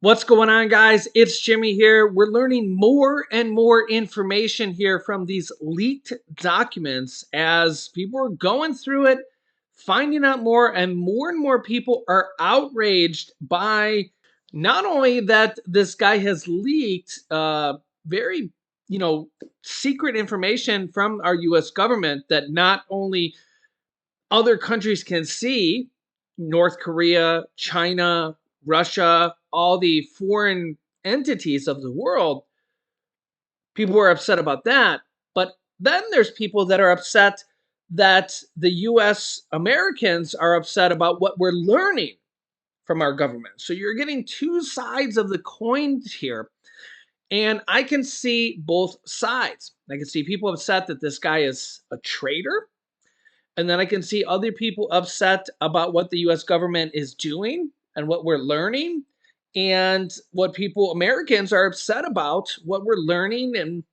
What's going on, guys? It's Jimmy here. We're learning more and more information here from these leaked documents as people are going through it, finding out more, and more people are outraged by not only that this guy has leaked very, secret information from our US government that not only other countries can see, North Korea, China, Russia, all the foreign entities of the world, people are upset about that. But then there's people that are upset that the US Americans are upset about what we're learning from our government. So you're getting two sides of the coin here. And I can see both sides. I can see people upset that this guy is a traitor, and then I can see other people upset about what the US government is doing and what we're learning, and what people, Americans, are upset about what we're learning. And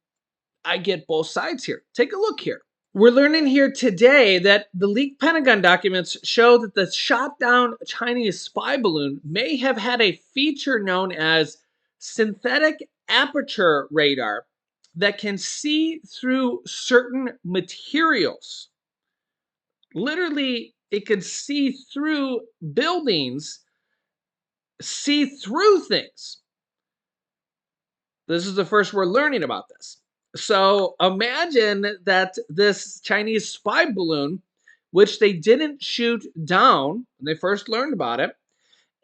I get both sides here. Take a look here. We're learning here today that the leaked Pentagon documents show that the shot down Chinese spy balloon may have had a feature known as synthetic aperture radar that can see through certain materials. Literally, it could see through buildings, see through things. This is the first we're learning about this. So imagine that this Chinese spy balloon, which they didn't shoot down when they first learned about it,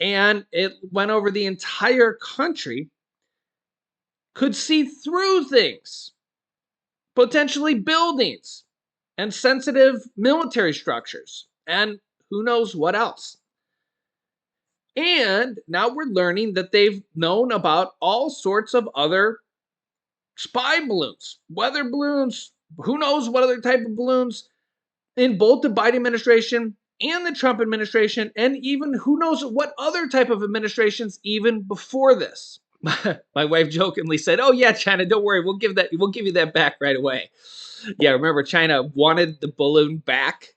and it went over the entire country, could see through things, potentially buildings and sensitive military structures, and who knows what else. And now we're learning that they've known about all sorts of other spy balloons, weather balloons, who knows what other type of balloons in both the Biden administration and the Trump administration, and even who knows what other type of administrations even before this. My wife jokingly said, "Oh yeah, China, don't worry, we'll give you that back right away." Yeah, remember China wanted the balloon back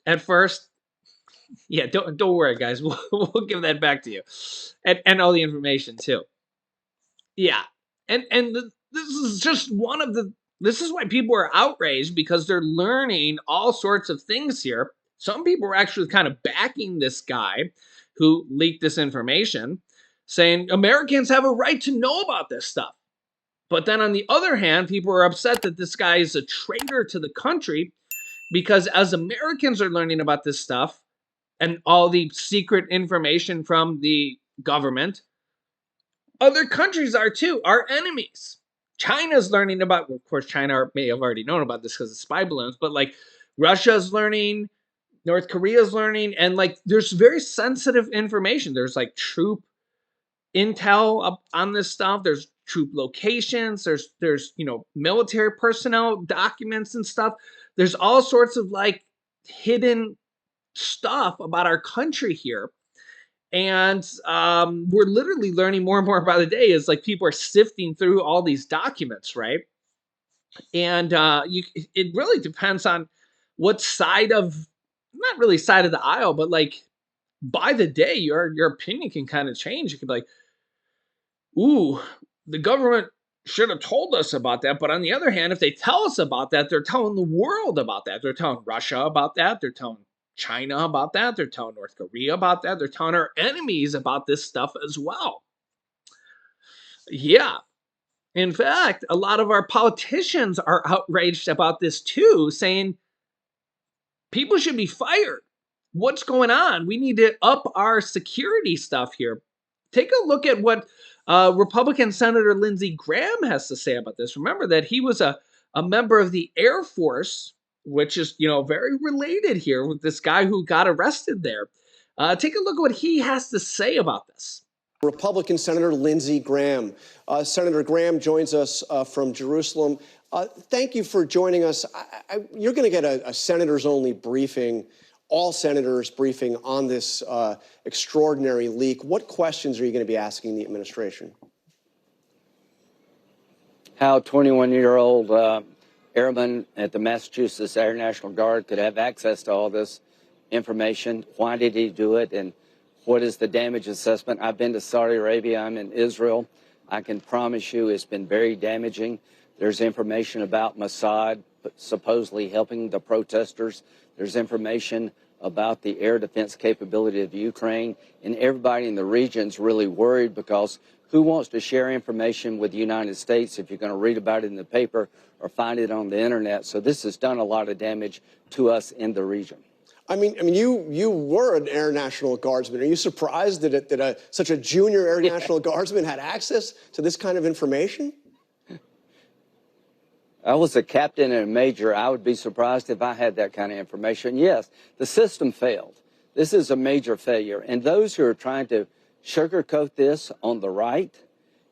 at first. Yeah, don't worry, guys. We'll give that back to you, and all the information too. Yeah, and this is just one of the. This is why people are outraged, because they're learning all sorts of things here. Some people are actually kind of backing this guy who leaked this information, saying Americans have a right to know about this stuff. But then on the other hand, people are upset that this guy is a traitor to the country, because as Americans are learning about this stuff and all the secret information from the government, other countries are too, our enemies. China's learning about, of course, China may have already known about this because of spy balloons, but like Russia's learning, North Korea's learning, and like there's very sensitive information. There's like troop intel up on this stuff. There's troop locations. There's military personnel documents and stuff. There's all sorts of like hidden stuff about our country here. And we're literally learning more and more by the day as like people are sifting through all these documents, right? And it really depends on what side of, not really side of the aisle, but like by the day, your opinion can kind of change. You could be like, ooh, the government should have told us about that. But on the other hand, if they tell us about that, they're telling the world about that. They're telling Russia about that. They're telling China about that. They're telling North Korea about that. They're telling our enemies about this stuff as well. Yeah. In fact, a lot of our politicians are outraged about this too, saying people should be fired. What's going on? We need to up our security stuff here. Take a look at what Republican Senator Lindsey Graham has to say about this. Remember that he was a member of the Air Force, which is, very related here with this guy who got arrested there. Take a look at what he has to say about this. Republican Senator Lindsey Graham. Senator Graham joins us from Jerusalem. Thank you for joining us. You're going to get a senators-only briefing, all senators briefing on this extraordinary leak. What questions are you going to be asking the administration? How 21-year-old airman at the Massachusetts Air National Guard could have access to all this information. Why did he do it? And what is the damage assessment. I've been to Saudi Arabia. I'm in Israel. I can promise you it's been very damaging. There's information about Mossad supposedly helping the protesters. There's information about the air defense capability of Ukraine, and everybody in the region's really worried because who wants to share information with the United States if you're going to read about it in the paper or find it on the internet? So this has done a lot of damage to us in the region. I mean, you were an Air National Guardsman. Are you surprised that such a junior Air National Guardsman had access to this kind of information? I was a captain and a major. I would be surprised if I had that kind of information. Yes, the system failed. This is a major failure. And those who are trying to sugarcoat this on the right,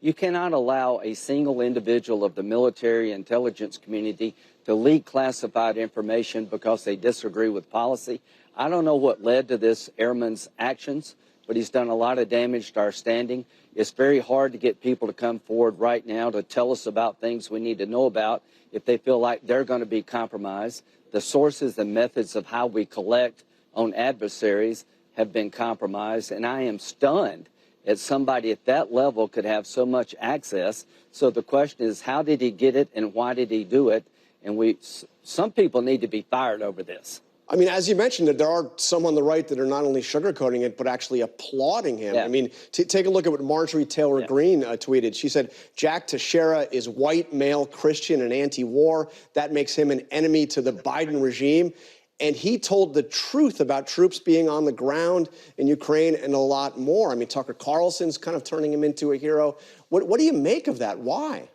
you cannot allow a single individual of the military intelligence community to leak classified information because they disagree with policy. I don't know what led to this airman's actions, but he's done a lot of damage to our standing. It's very hard to get people to come forward right now to tell us about things we need to know about if they feel like they're going to be compromised. The sources and methods of how we collect on adversaries have been compromised, and I am stunned that somebody at that level could have so much access. So the question is, how did he get it and why did he do it? And some people need to be fired over this. I mean, as you mentioned, there are some on the right that are not only sugarcoating it, but actually applauding him. Yeah. I mean, take a look at what Marjorie Taylor Greene tweeted. She said, Jack Teixeira is white, male, Christian, and anti-war. That makes him an enemy to the Biden regime. And he told the truth about troops being on the ground in Ukraine and a lot more. I mean, Tucker Carlson's kind of turning him into a hero. What do you make of that? Why?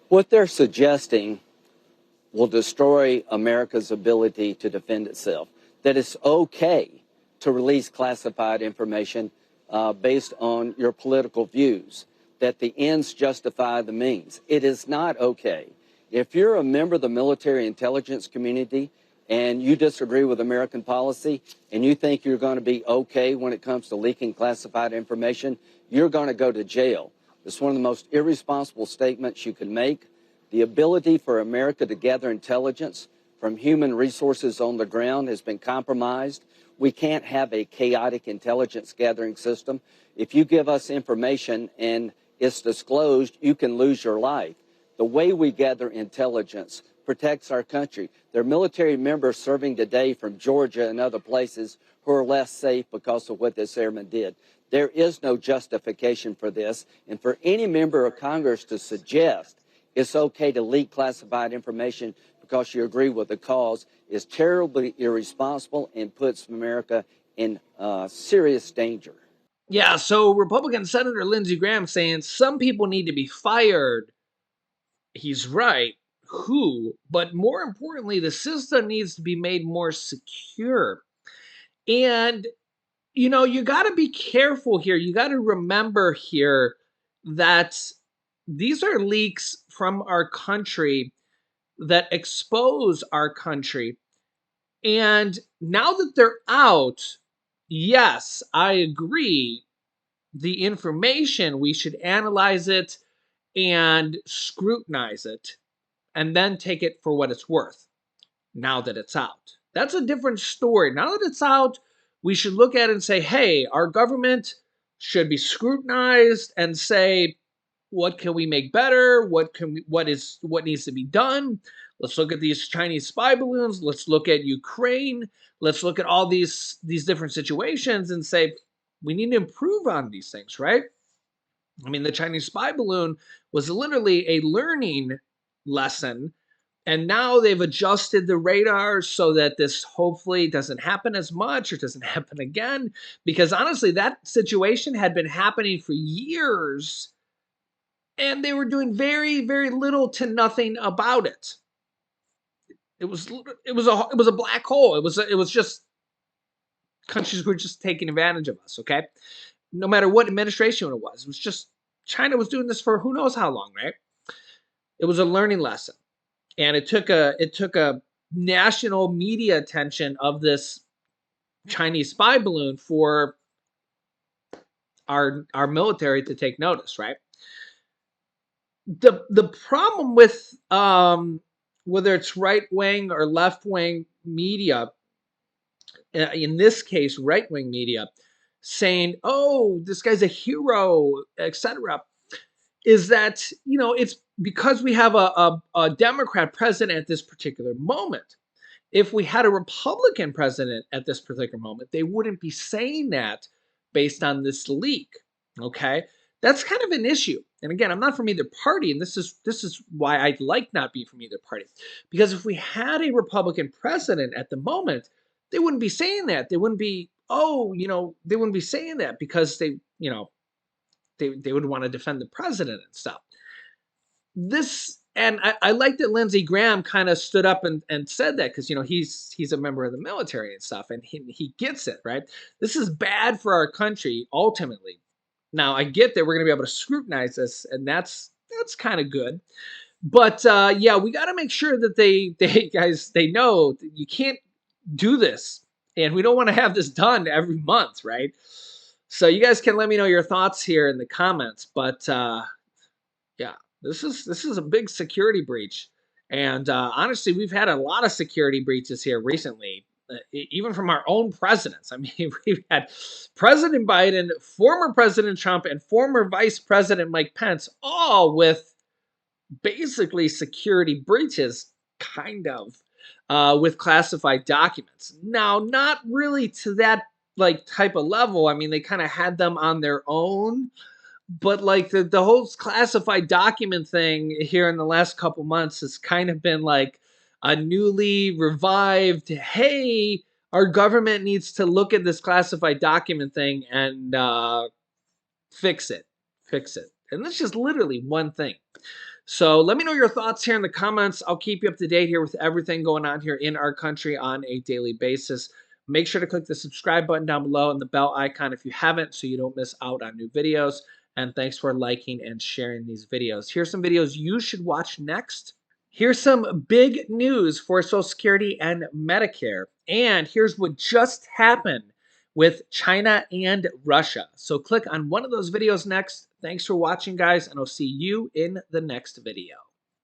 What they're suggesting will destroy America's ability to defend itself. That it's okay to release classified information based on your political views, that the ends justify the means. It is not okay. If you're a member of the military intelligence community and you disagree with American policy and you think you're going to be okay when it comes to leaking classified information, you're going to go to jail. It's one of the most irresponsible statements you can make. The ability for America to gather intelligence from human resources on the ground has been compromised. We can't have a chaotic intelligence gathering system. If you give us information and it's disclosed, you can lose your life. The way we gather intelligence protects our country. There are military members serving today from Georgia and other places who are less safe because of what this airman did. There is no justification for this. And for any member of Congress to suggest it's okay to leak classified information because you agree with the cause is terribly irresponsible and puts America in serious danger. Yeah, so Republican Senator Lindsey Graham saying some people need to be fired. He's right. Who? But more importantly, the system needs to be made more secure. And, you got to be careful here. You got to remember here that these are leaks from our country that expose our country. And now that they're out, yes, I agree. The information, we should analyze it and scrutinize it and then take it for what it's worth now that it's out. That's a different story. Now that it's out, we should look at it and say, hey, our government should be scrutinized and say, what can we make better? What needs to be done? Let's look at these Chinese spy balloons. Let's look at Ukraine. Let's look at all these different situations and say, we need to improve on these things, right? I mean, the Chinese spy balloon was literally a learning lesson. And now they've adjusted the radar so that this hopefully doesn't happen as much or doesn't happen again. Because honestly, that situation had been happening for years and they were doing very, very little to nothing about it. It was a black hole. It was just countries were just taking advantage of us, okay? No matter what administration it was just China was doing this for who knows how long, right? It was a learning lesson. And it took a national media attention of this Chinese spy balloon for our military to take notice, right? The problem with whether it's right wing or left wing media in this case, right-wing media, saying, "Oh, this guy's a hero," etc., is that it's because we have a Democrat president at this particular moment. If we had a Republican president at this particular moment, they wouldn't be saying that based on this leak. Okay, that's kind of an issue. And again, I'm not from either party, and this is why I like not being from either party, because if we had a Republican president at the moment, they wouldn't be saying that. They wouldn't be, they wouldn't be saying that because they would want to defend the president and stuff. I like that Lindsey Graham kind of stood up and said that, because he's a member of the military and stuff, and he gets it, right. This is bad for our country ultimately. Now I get that we're going to be able to scrutinize this, and that's kind of good. But yeah, we got to make sure that they know that you can't do this, and we don't want to have this done every month, right. So you guys can let me know your thoughts here in the comments. But yeah, this is a big security breach, and honestly, we've had a lot of security breaches here recently, even from our own presidents. I mean, we've had President Biden, former President Trump, and former Vice President Mike Pence, all with basically security breaches, kind of, with classified documents. Now, not really to that type of level. I mean, they kind of had them on their own, but like the whole classified document thing here in the last couple months has kind of been like a newly revived, hey, our government needs to look at this classified document thing and fix it. And that's just literally one thing. So let me know your thoughts here in the comments. I'll keep you up to date here with everything going on here in our country on a daily basis. Make sure to click the subscribe button down below and the bell icon if you haven't, so you don't miss out on new videos. And thanks for liking and sharing these videos. Here's some videos you should watch next. Here's some big news for Social Security and Medicare. And here's what just happened with China and Russia. So click on one of those videos next. Thanks for watching, guys, and I'll see you in the next video.